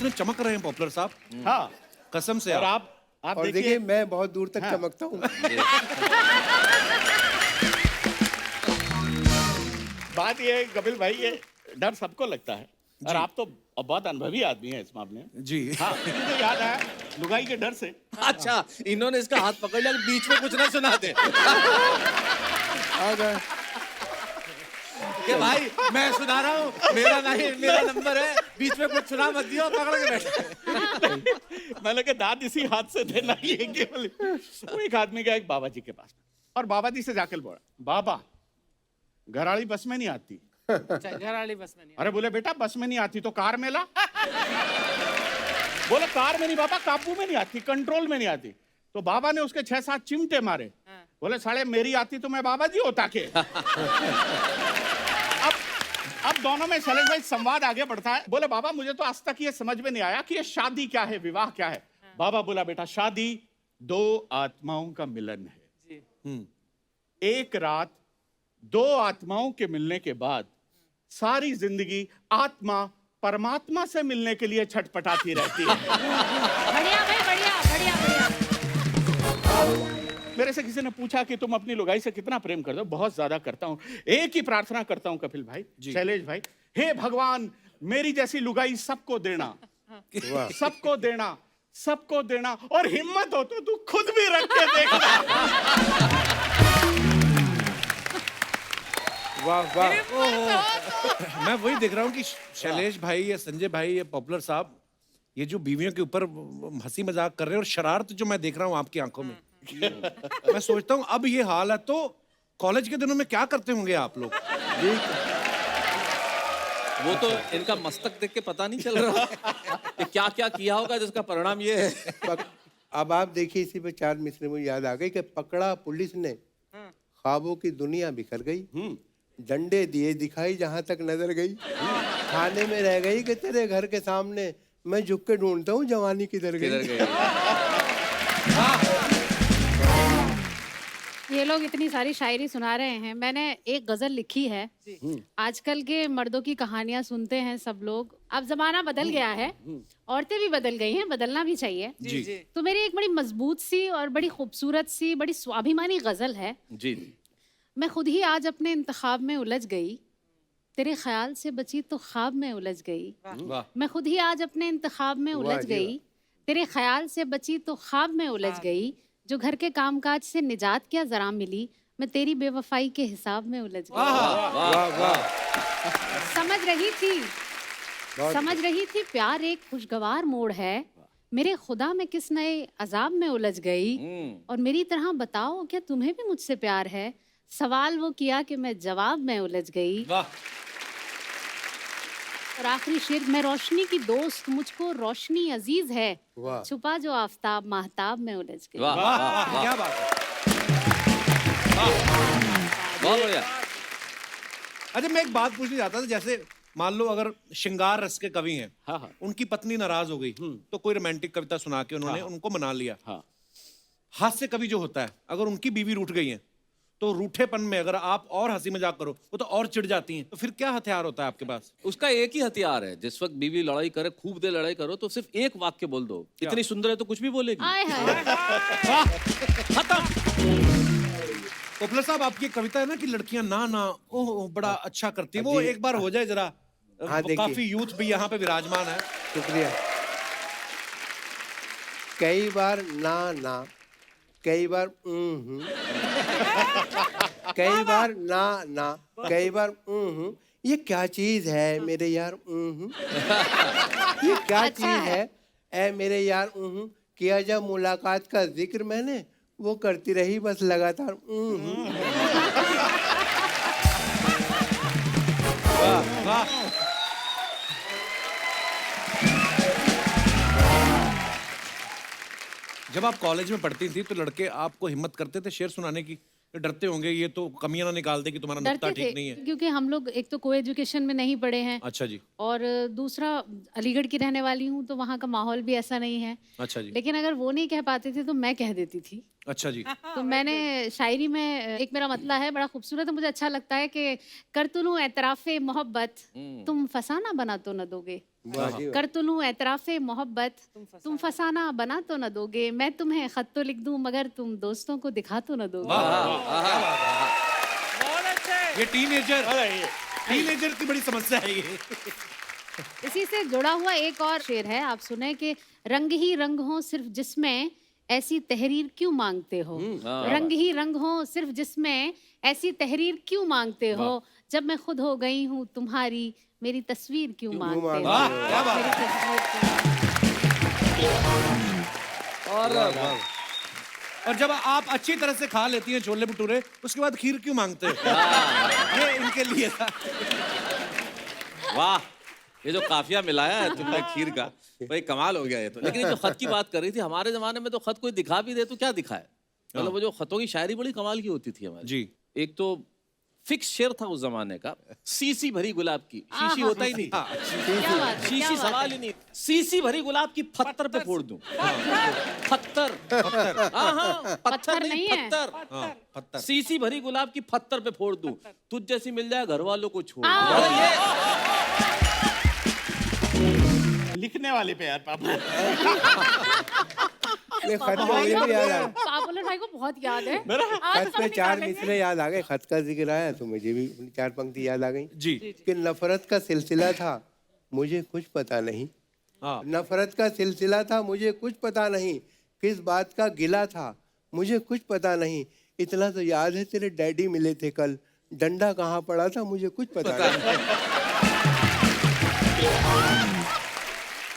कितने चमक रहे हैं पॉपुलर साहब। हाँ कसम से। और आप और देखिए मैं बहुत दूर तक चमकता हूँ। बात ये है कपिल भाई, ये डर सबको लगता है और आप तो बहुत अनुभवी आदमी है इस मामले में। जी हाँ, मुझे याद आया लुगाई के डर से। अच्छा, इन्होंने इसका हाथ पकड़ लिया, बीच में कुछ ना सुना दे कि भाई मैं सुना रहा हूँ, मेरा नहीं, मेरा नंबर है, बीच में कुछ सुना मत दियो, पकड़ के बैठ। मैंने कहा दाद इसी हाथ से देना, ये केवल। वो एक आदमी गया एक बाबा जी के पास और बाबा जी से जाकर बोला, बाबा घराड़ी बस में नहीं आती। घराड़ी बस में नहीं। अरे बोले बेटा बस में नहीं आती तो कार में ला। बोले कार में नहीं बाबा, काबू में नहीं आती, कंट्रोल में नहीं आती। तो बाबा ने उसके 6-7 चिमटे मारे। बोले साले मेरी आती तो मैं बाबा जी होता के। अब दोनों में शैलेश भाई संवाद आगे बढ़ता है। बोले बाबा मुझे तो आज तक ये समझ में नहीं आया कि ये शादी क्या है, विवाह क्या है। बाबा बोला बेटा शादी 2 आत्माओं का मिलन है। एक रात 2 आत्माओं के मिलने के बाद सारी जिंदगी आत्मा परमात्मा से मिलने के लिए छटपटाती रहती है। बढ़िया भाई, बढ़िया बढ़िया बढ़िया। मेरे से किसी ने पूछा कि तुम अपनी लुगाई से कितना प्रेम करते हो? बहुत ज्यादा करता हूं। एक ही प्रार्थना करता हूं कपिल भाई, शैलेश भाई, हे भगवान मेरी जैसी लुगाई सबको देना, सबको देना, सबको देना, और हिम्मत हो तो तू खुद भी रख के देखना। वाह वाह। मैं वही देख रहा हूँ कि शैलेश भाई या संजय भाई या पॉपुलर साहब ये जो बीवियों के ऊपर हंसी मजाक कर रहे हैं और शरारत जो मैं देख रहा हूँ आपकी आंखों में, मैं सोचता हूँ अब ये हाल है तो कॉलेज के दिनों में क्या करते होंगे आप लोग। वो तो इनका मस्तक देख के पता नहीं चल रहा कि क्या क्या किया होगा जिसका परिणाम ये है। अब आप देखिए इसी पे 4 मिसरे मुझे याद आ गई कि पकड़ा पुलिस ने, ख्वाबों की दुनिया बिखर गई, डंडे दिए दिखाई जहां तक नजर गई, थाने में रह गई कि तेरे घर के सामने मैं झुक के ढूंढता हूँ जवानी किधर गई। ये लोग इतनी सारी शायरी सुना रहे हैं, मैंने एक गजल लिखी है। आजकल के मर्दों की कहानियां सुनते हैं सब लोग, अब जमाना बदल गया है, औरतें भी बदल गई हैं, बदलना भी चाहिए। जी। तो मेरी एक बड़ी मजबूत सी और बड़ी खूबसूरत सी बड़ी स्वाभिमानी गजल है। जी। मैं खुद ही आज अपने इंतखाब में उलझ गई, तेरे ख्याल से बची तो ख्वाब में उलझ गई। मैं खुद ही आज अपने इंतखाब में उलझ गई, तेरे ख्याल से बची तो ख्वाब में उलझ गई। जो घर के कामकाज से निजात क्या जरा मिली, मैं तेरी बेवफाई के हिसाब में उलझ गई। समझ रही थी प्यार एक खुशगवार मोड़ है, मेरे खुदा में किस नए अजाब में उलझ गई। और मेरी तरह बताओ क्या तुम्हें भी मुझसे प्यार है, सवाल वो किया कि मैं जवाब में उलझ गई। और आखिरी शेर, मैं रोशनी की दोस्त मुझको रोशनी अजीज है, छुपा जो आफताब महताब में उलझ गई। क्या बात है। बहुत बढ़िया। अच्छा मैं एक बात पूछना चाहता था, जैसे मान लो अगर श्रृंगार रस के कवि हैं, उनकी पत्नी नाराज हो गई तो कोई रोमांटिक कविता सुना के उन्होंने उनको मना लिया। हास्य कवि जो होता है, अगर उनकी बीवी रूठ गई है तो रूठेपन में अगर आप और हंसी मजाक करो वो तो और चिढ़ जाती हैं, तो फिर क्या हथियार होता है आपके पास? उसका एक ही हथियार है, जिस वक्त बीवी लड़ाई करे, खूब देर लड़ाई करो तो सिर्फ एक वाक्य बोल दो, इतनी सुंदर है तो कुछ भी बोलेगी। खत्म। पॉपुलर साहब आपकी कविता है ना कि लड़कियां ना ना ओह बड़ा अच्छा करती है, वो एक बार हो जाए जरा। काफी यूथ भी यहाँ पे विराजमान है। शुक्रिया। कई बार ना ना, कई बार कई बार ना ना, कई बार ये क्या चीज है मेरे यार, ये क्या चीज है ऐ मेरे यार, किया जब मुलाकात का जिक्र मैंने, वो करती रही बस लगातार। वाह वाह। जब आप कॉलेज में पढ़ती थी तो लड़के आपको हिम्मत करते थे शेर सुनाने की? डरते होंगे ये तो कमियां ना निकाल दे कि तुम्हारा नुक्ता ठीक नहीं है? क्योंकि हम लोग एक तो को एजुकेशन में नहीं पढ़े हैं। अच्छा जी। और दूसरा अलीगढ़ की रहने वाली हूँ तो वहाँ का माहौल भी ऐसा नहीं है। अच्छा जी। लेकिन अगर वो नहीं कह पाते थे तो मैं कह देती थी। अच्छा जी। तो मैंने शायरी में एक मेरा मतला है बड़ा खूबसूरत है, मुझे अच्छा लगता है कि कर तुलूं एतराफ़े मोहब्बत तुम फसाना बना तो न दोगे। वाह जी वाह। कर तुलूं एतराफ़े मोहब्बत तुम फसाना बना तो न दोगे। मैं तुम्हें खत तो लिख दूं मगर तुम दोस्तों को दिखा तो न दोगे। बहुत अच्छे। ये टीनेजर की बड़ी समस्या है ये। इसी से जुड़ा हुआ एक और शेर है, आप सुने कि रंग ही रंग हो सिर्फ जिसमें ऐसी तहरीर क्यों मांगते हो। रंग ही रंग हो सिर्फ जिसमें ऐसी तहरीर क्यों मांगते हो। जब मैं खुद हो गई हूँ तुम्हारी मेरी तस्वीर क्यों मांगते हो। वाह, क्या बात मेरी तस्वीर क्यों। और जब आप अच्छी तरह से खा लेती हैं छोले भटूरे, उसके बाद खीर क्यों मांगते हो? ये इनके लिए था। वाह, ये जो काफिया मिलाया है तुमने खीर का, भाई कमाल हो गया ये तो। लेकिन ये जो खत की बात कर रही थी, हमारे जमाने में तो खत कोई दिखा भी दे तो क्या दिखाए, मतलब वो जो खतों की शायरी बड़ी कमाल की होती थी हमारी। जी। एक तो फिक्स शेर था उस जमाने का, सीसी भरी गुलाब की, शीशी होता ही नहीं था, क्या बात है, शीशी क्या बात सवाल ही नहीं, सीसी भरी गुलाब की पत्थर पे फोड़ दूं। पत्थर, हाँ पत्थर नहीं है। पत्थर, सीसी भरी गुलाब की पत्थर पे फोड़ दूं, तुझ जैसी मिल जाए घर वालों को छोड़। लिखने वाले पे यार पापा। ये खत में मुझे भी याद आ गया। पापुलर भाई को बहुत याद है। खत में 4 मिसरे याद आ गए। खत का जिक्र आया तो मुझे भी 4 पंक्ति याद आ गई जी। कि नफरत का सिलसिला था मुझे कुछ पता नहीं। हाँ। नफरत का सिलसिला था मुझे कुछ पता नहीं। किस बात का गिला था मुझे कुछ पता नहीं। इतना तो याद है तेरे डैडी मिले थे कल, डंडा कहाँ पड़ा था मुझे कुछ पता नहीं।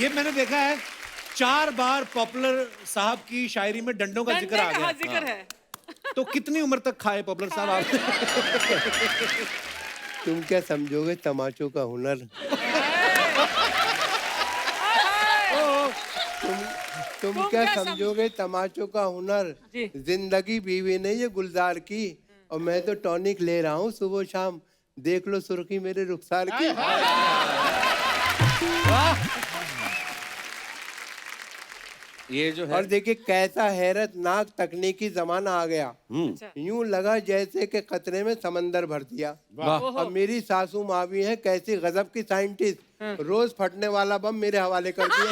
ये मैंने देखा है 4 बार पॉपुलर साहब की शायरी में डंडों का जिक्र आ डंडे का गया। जिक्र है। तो कितनी उम्र तक खाए पॉपुलर साहब आप? तुम क्या समझोगे तमाचों का हुनर। तुम क्या समझोगे तमाचों का हुनर। जी। जिंदगी बीवी ने ये गुलजार की और मैं तो टॉनिक ले रहा हूँ सुबह शाम, देख लो सुर्खी मेरे रुखसार की। ये जो है और देखिए कैसा हैरतनाक तकनीकी जमाना आ गया। यूं लगा जैसे कि कतरे में समंदर भर दिया। अब मेरी सासू माँ भी है कैसी गजब की साइंटिस्ट, रोज फटने वाला बम मेरे हवाले कर दिया।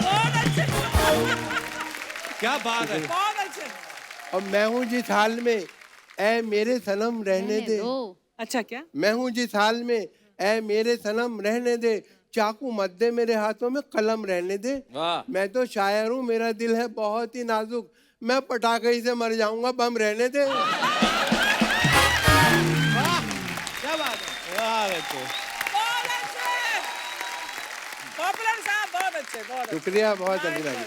बहुत अच्छे। क्या बात है। बहुत अच्छे। और मैं हूँ जिस हाल में ऐ मेरे सनम रहने दे। अच्छा क्या? मैं हूँ जिस हाल में ऐ मेरे सनम रहने दे, चाकू मत दे मेरे हाथों में कलम रहने दे। मैं तो शायर हूँ मेरा दिल है बहुत ही नाजुक, मैं पटाखे ही से मर जाऊंगा बम रहने दे। क्या बात है। बहुत अच्छे। पॉपुलर साहब बहुत अच्छे, बहुत अच्छे। शुक्रिया बहुत अभिनंदन।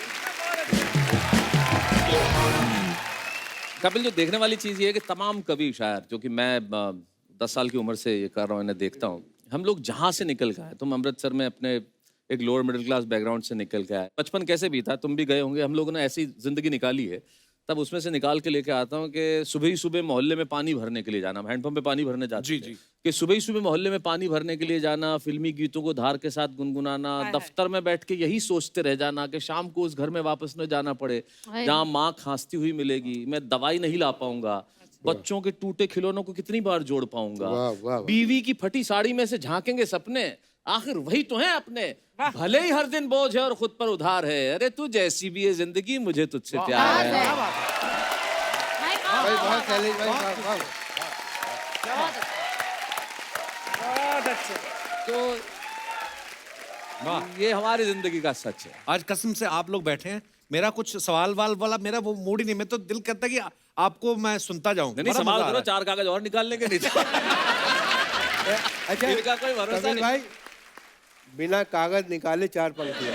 कपिल, जो देखने वाली चीज ये है कि तमाम कवि शायर जो कि मैं 10 साल की उम्र से ये कर रहा हूँ, इन्हें देखता हूँ, हम लोग जहाँ से निकल के आए, तुम अमृतसर में अपने एक लोअर मिडिल क्लास बैकग्राउंड से निकल के आए, बचपन कैसे बीता तुम भी गए होंगे, हम लोगों ने ऐसी जिंदगी निकाली है, तब उसमें से निकाल के लेके आता हूँ कि सुबह ही सुबह मोहल्ले में पानी भरने के लिए जाना, हैंडपंप पे पानी भरने जाते जी, थे, जी। कि सुबह ही सुबह मोहल्ले में पानी भरने के लिए जाना, फिल्मी गीतों को धार के साथ गुनगुनाना, दफ्तर में बैठ के यही सोचते रह जाना कि शाम को उस घर में वापस न जाना पड़े जहाँ माँ खांसती हुई मिलेगी, मैं दवाई नहीं ला पाऊंगा, बच्चों के टूटे खिलौनों को कितनी बार जोड़ पाऊंगा, वाह, वाह। बीवी की फटी साड़ी में से झांकेंगे सपने, आखिर वही तो है अपने, भले ही हर दिन बोझ है और खुद पर उधार है, अरे तू जैसी भी है जिंदगी मुझे तुझसे प्यार है। भाई बहुत शैलेश भाई वाह, वाह। बहुत अच्छे। तो ये हमारी जिंदगी का सच है। आज कसम से आप लोग बैठे हैं, मेरा कुछ सवाल वाल वाला मेरा वो मूड ही नहीं, मैं तो दिल करता है कि आपको मैं सुनता जाऊं। नहीं बड़ा सवाल मजा आ करो, रहा है। 4 कागज और निकाल लेंगे नहीं तो। अच्छा इनका कोई भरोसा कपिल नहीं। भाई बिना कागज निकाले 4 पंक्तियां।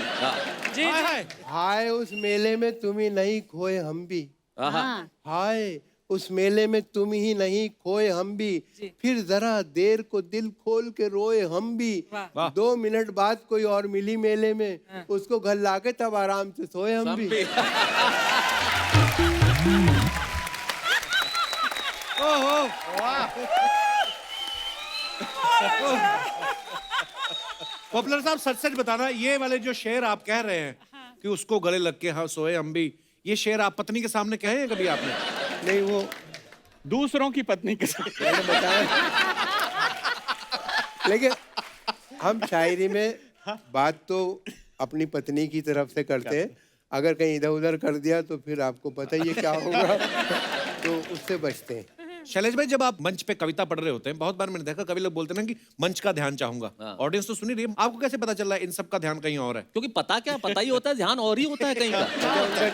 जी हाय, जी। हाय। हाय उस मेले में तुम ही नहीं खोए हम भी, हाँ। हाय उस मेले में तुम ही नहीं खोए हम भी, फिर जरा देर को दिल खोल के रोए हम भी, वाह। 2 मिनट बाद कोई और मिली मेले में, उसको घर लाके तब आराम से सोए हम भी। ओहो, पॉपुलर साहब सच सच बताना, ये वाले जो शेर आप कह रहे हैं कि उसको गले लग के हाँ सोए हम भी, ये शेर आप पत्नी के सामने कहे हैं कभी आपने? नहीं, वो दूसरों की पत्नी के साथ मैंने बताया। लेकिन हम शायरी में बात तो अपनी पत्नी की तरफ से करते हैं, अगर कहीं इधर उधर कर दिया तो फिर आपको पता ही है क्या होगा, तो उससे बचते हैं। शैलेश भाई, जब आप मंच पे कविता पढ़ रहे होते हैं, बहुत बार मैंने देखा कभी लोग बोलते हैं ना कि मंच का ध्यान चाहूंगा, ऑडियंस तो सुन ही रही है, आपको कैसे पता चल रहा है इन सब का ध्यान कहीं और है? क्योंकि पता क्या, पता ही होता है, ध्यान और ही होता है कहीं का।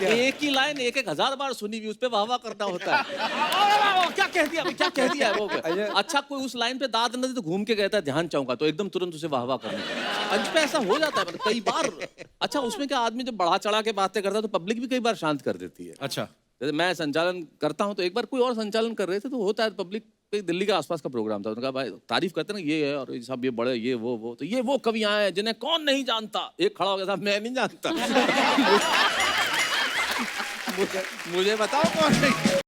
एक ही लाइन 1,000 बार सुनी हुई, उस पे वाह वाह करना होता है। क्या कह दिया, क्या कह दिया वो? अच्छा, कोई उस लाइन पे दाद न दे तो घूम के कहता है ध्यान चाहूंगा, तो एकदम तुरंत उसे वाह वाह करने का। मंच पे ऐसा हो जाता है मतलब कई बार। अच्छा, उसमें क्या आदमी जब बढ़ा चढ़ा के बातें करता है तो पब्लिक भी कई बार शांत कर देती है। अच्छा, जैसे मैं संचालन करता हूँ तो एक बार कोई और संचालन कर रहे थे, तो होता है पब्लिक, दिल्ली के आसपास का प्रोग्राम था, उन्होंने कहा भाई तारीफ करते ना ये है और साहब ये बड़े ये वो, तो ये वो कवि आए हैं जिन्हें कौन नहीं जानता। एक खड़ा हो गया साहब, मैं नहीं जानता। मुझे बताओ कौन नहीं।